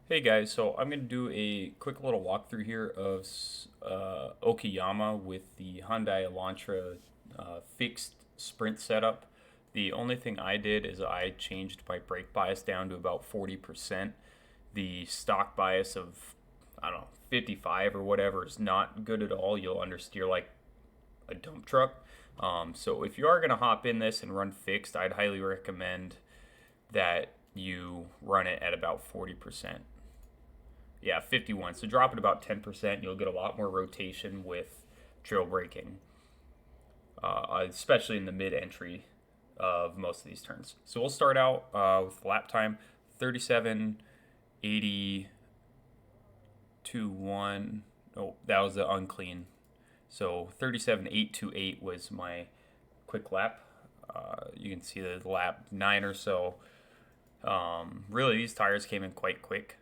Hey guys, so I'm going to do a quick little walkthrough here of Okayama with the Hyundai Elantra fixed sprint setup. The only thing I did is I changed my brake bias down to about 40%. The stock bias of, I don't know, 55 or whatever is not good at all. You'll understeer like a dump truck. So if you are going to hop in this and run fixed, I'd highly recommend that you run it at about 40%. Yeah, 51. So drop it about 10%. You'll get a lot more rotation with trail braking, especially in the mid entry of most of these turns. So we'll start out with lap time 37.82.1. Oh, that was the unclean. So 37.828 was my quick lap. You can see the lap 9 or so. Really, these tires came in quite quick.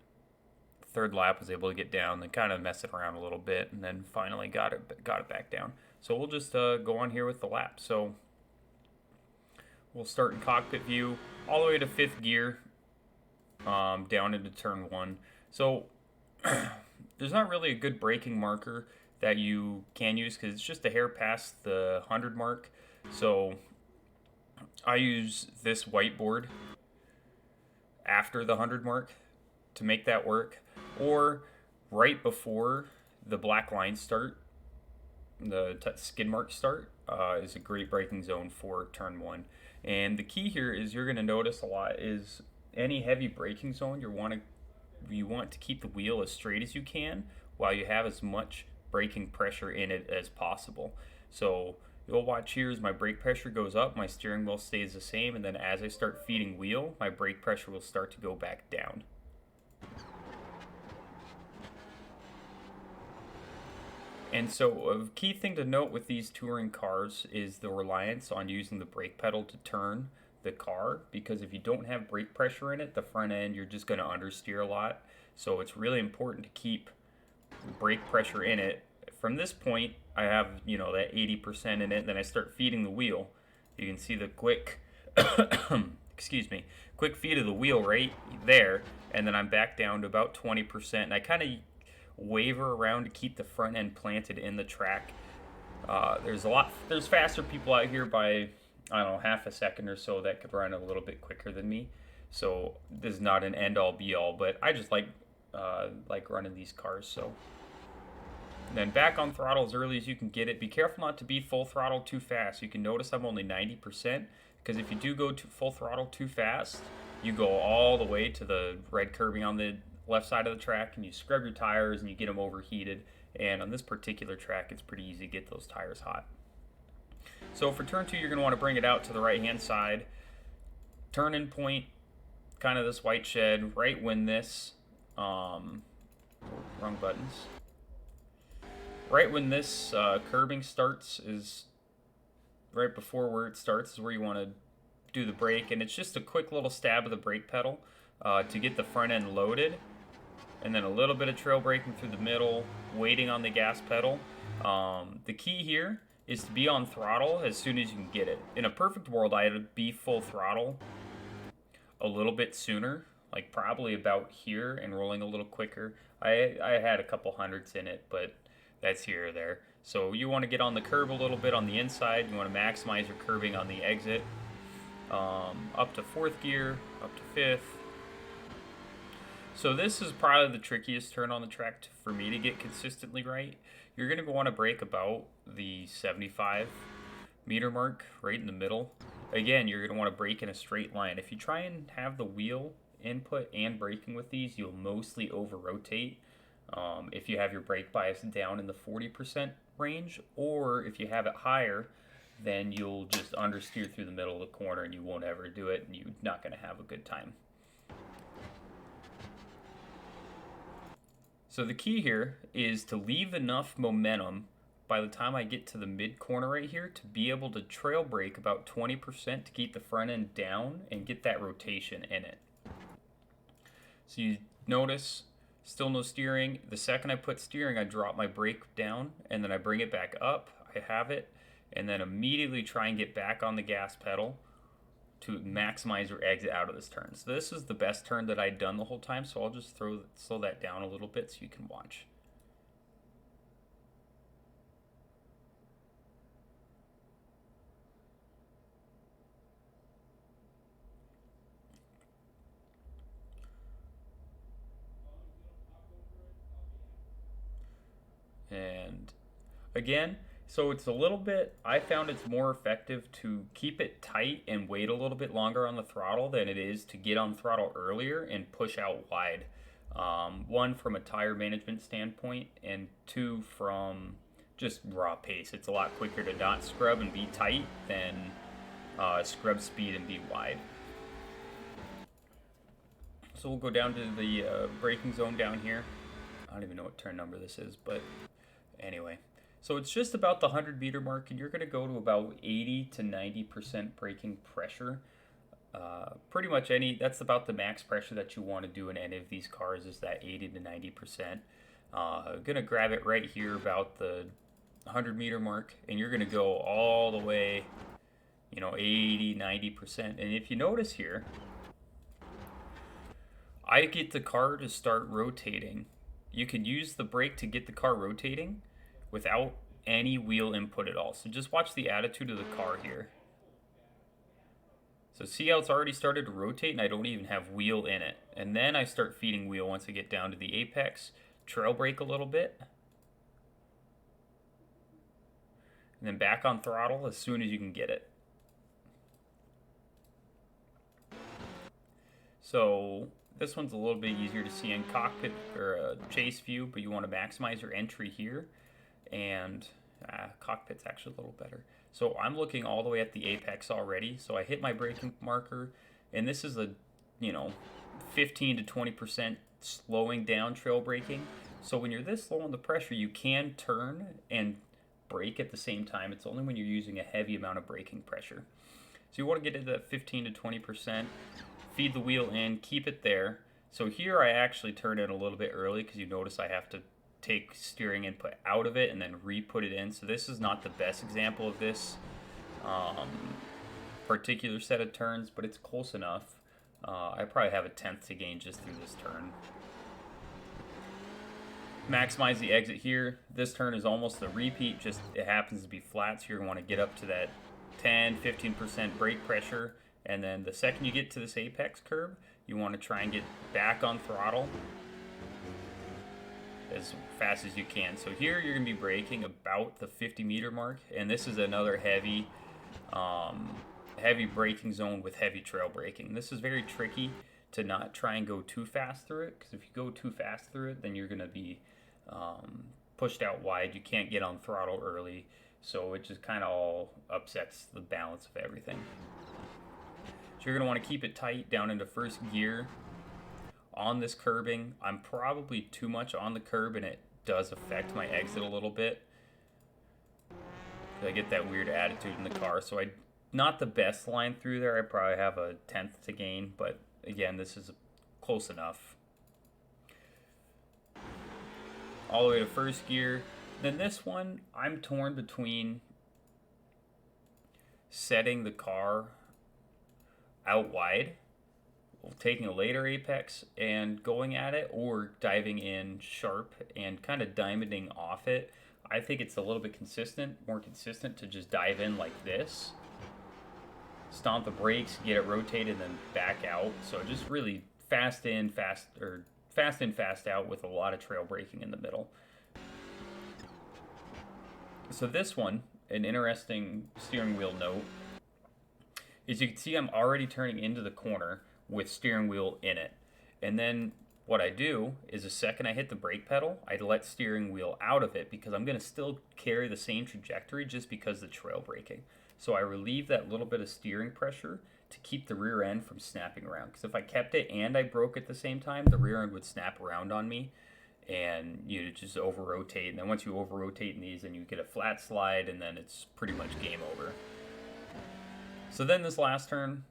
Third lap was able to get down, then kind of mess it around a little bit, and then finally got it back down. So we'll just go on here with the lap. So we'll start in cockpit view all the way to fifth gear, down into turn one. So there's not really a good braking marker that you can use because it's just a hair past the 100 mark. So I use this whiteboard after the 100 mark to make that work, or right before the black lines start, the skid marks start, is a great braking zone for turn one. And the key here is you're going to notice a lot is any heavy braking zone you want to keep the wheel as straight as you can while you have as much braking pressure in it as possible. So you'll watch here as my brake pressure goes up, my steering wheel stays the same, and then as I start feeding wheel, my brake pressure will start to go back down. And so, a key thing to note with these touring cars is the reliance on using the brake pedal to turn the car, because if you don't have brake pressure in it, the front end, you're just going to understeer a lot. So, it's really important to keep brake pressure in it. From this point, I have, that 80% in it, then I start feeding the wheel. You can see the quick, excuse me, quick feed of the wheel right there, and then I'm back down to about 20%. And I kind of waver around to keep the front end planted in the track. There's faster people out here by, I don't know, half a second or so that could run a little bit quicker than me. So this is not an end all be all, but I just like running these cars. So and then back on throttle as early as you can get it. Be careful not to be full throttle too fast. You can notice I'm only 90%, because if you do go to full throttle too fast, you go all the way to the red curbing on the left side of the track and you scrub your tires and you get them overheated. And on this particular track, it's pretty easy to get those tires hot. So for turn two, you're going to want to bring it out to the right hand side. Turn in point, kind of this white shed, right when this, wrong buttons. Right when this curbing starts is right before where it starts is where you want to do the brake, and it's just a quick little stab of the brake pedal to get the front end loaded, and then a little bit of trail braking through the middle, waiting on the gas pedal. The key here is to be on throttle as soon as you can get it. In a perfect world, I'd be full throttle a little bit sooner, like probably about here, and rolling a little quicker. I had a couple hundreds in it, but that's here or there. So you want to get on the curb a little bit on the inside. You want to maximize your curbing on the exit. Up to fourth gear, up to fifth. So this is probably the trickiest turn on the track for me to get consistently right. You're going to want to brake about the 75 meter mark, right in the middle. Again, you're going to want to brake in a straight line. If you try and have the wheel input and braking with these, you'll mostly over-rotate. If you have your brake bias down in the 40% range, or if you have it higher, then you'll just understeer through the middle of the corner and you won't ever do it, and you're not going to have a good time. So the key here is to leave enough momentum by the time I get to the mid corner right here to be able to trail brake about 20% to keep the front end down and get that rotation in it. So you notice still no steering. The second I put steering, I drop my brake down and then I bring it back up. I have it, and then immediately try and get back on the gas pedal to maximize your exit out of this turn. So this is the best turn that I'd done the whole time, so I'll just slow that down a little bit so you can watch. And again, so it's a little bit, I found it's more effective to keep it tight and wait a little bit longer on the throttle than it is to get on throttle earlier and push out wide. One, from a tire management standpoint, and two, from just raw pace. It's a lot quicker to not scrub and be tight than scrub speed and be wide. So we'll go down to the braking zone down here. I don't even know what turn number this is, but anyway. So it's just about the 100-meter mark, and you're going to go to about 80 to 90% braking pressure. Pretty much that's about the max pressure that you want to do in any of these cars, is that 80 to 90%. Going to grab it right here about the 100-meter mark, and you're going to go all the way, 80, 90%. And if you notice here, I get the car to start rotating. You can use the brake to get the car rotating without any wheel input at all. So just watch the attitude of the car here. So see how it's already started to rotate and I don't even have wheel in it. And then I start feeding wheel once I get down to the apex. Trail brake a little bit. And then back on throttle as soon as you can get it. So this one's a little bit easier to see in cockpit or chase view, but you want to maximize your entry here. And cockpit's actually a little better. So I'm looking all the way at the apex already. So I hit my braking marker, and this is a 15 to 20% slowing down trail braking. So when you're this low on the pressure, you can turn and brake at the same time. It's only when you're using a heavy amount of braking pressure. So you want to get into that 15 to 20%. Feed the wheel in, keep it there. So here I actually turn it a little bit early because you notice I have to take steering input out of it and then re-put it in. So this is not the best example of this particular set of turns, but it's close enough. I probably have a tenth to gain just through this turn. Maximize the exit here. This turn is almost a repeat, just it happens to be flat, so you're going to want to get up to that 10-15% brake pressure. And then the second you get to this apex curve, you want to try and get back on throttle as fast as you can. So here you're going to be braking about the 50-meter mark, and this is another heavy braking zone with heavy trail braking. This is very tricky to not try and go too fast through it, because if you go too fast through it, then you're going to be pushed out wide. You can't get on throttle early, so it just kind of all upsets the balance of everything. So you're going to want to keep it tight down into first gear. On this curbing, I'm probably too much on the curb, and it does affect my exit a little bit. I get that weird attitude in the car, so not the best line through there. I probably have a tenth to gain, but again, this is close enough. All the way to first gear. Then this one, I'm torn between setting the car out wide, taking a later apex and going at it, or diving in sharp and kind of diamonding off it. I think it's a little bit more consistent to just dive in like this, stomp the brakes, get it rotated, and then back out. So just really fast in, fast out with a lot of trail braking in the middle. So this one, an interesting steering wheel note, is you can see I'm already turning into the corner with steering wheel in it. And then what I do is the second I hit the brake pedal, I let steering wheel out of it because I'm going to still carry the same trajectory just because of the trail braking. So I relieve that little bit of steering pressure to keep the rear end from snapping around. Because if I kept it and I broke at the same time, the rear end would snap around on me and you'd just over-rotate. And then once you over-rotate in these, then you get a flat slide, and then it's pretty much game over. So then this last turn,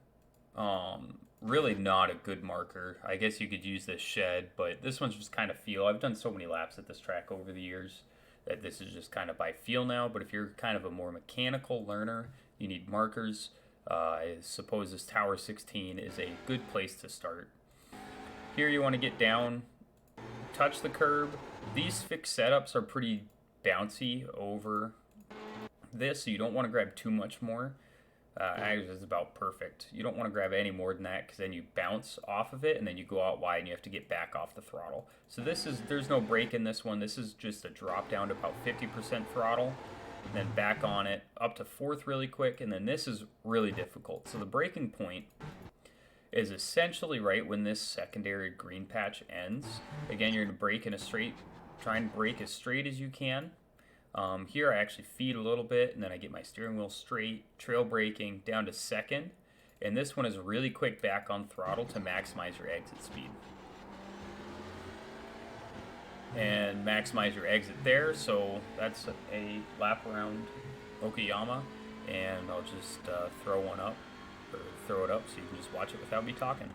really not a good marker. I guess you could use this shed, but this one's just kind of feel. I've done so many laps at this track over the years that this is just kind of by feel now. But if you're kind of a more mechanical learner, you need markers. I suppose this Tower 16 is a good place to start. Here you want to get down, touch the curb. These fixed setups are pretty bouncy over this, so you don't want to grab too much more. Actually, it's about perfect. You don't want to grab any more than that because then you bounce off of it and then you go out wide and you have to get back off the throttle. So there's no brake in this one. This is just a drop down to about 50% throttle, and then back on it up to fourth really quick, and then this is really difficult. So the braking point is essentially right when this secondary green patch ends. Again, you're going to brake in a straight, try and brake as straight as you can. Here I actually feed a little bit, and then I get my steering wheel straight, trail braking down to second, and this one is really quick back on throttle to maximize your exit speed. And maximize your exit there, so that's a lap around Okayama, and I'll just throw one up, or throw it up so you can just watch it without me talking.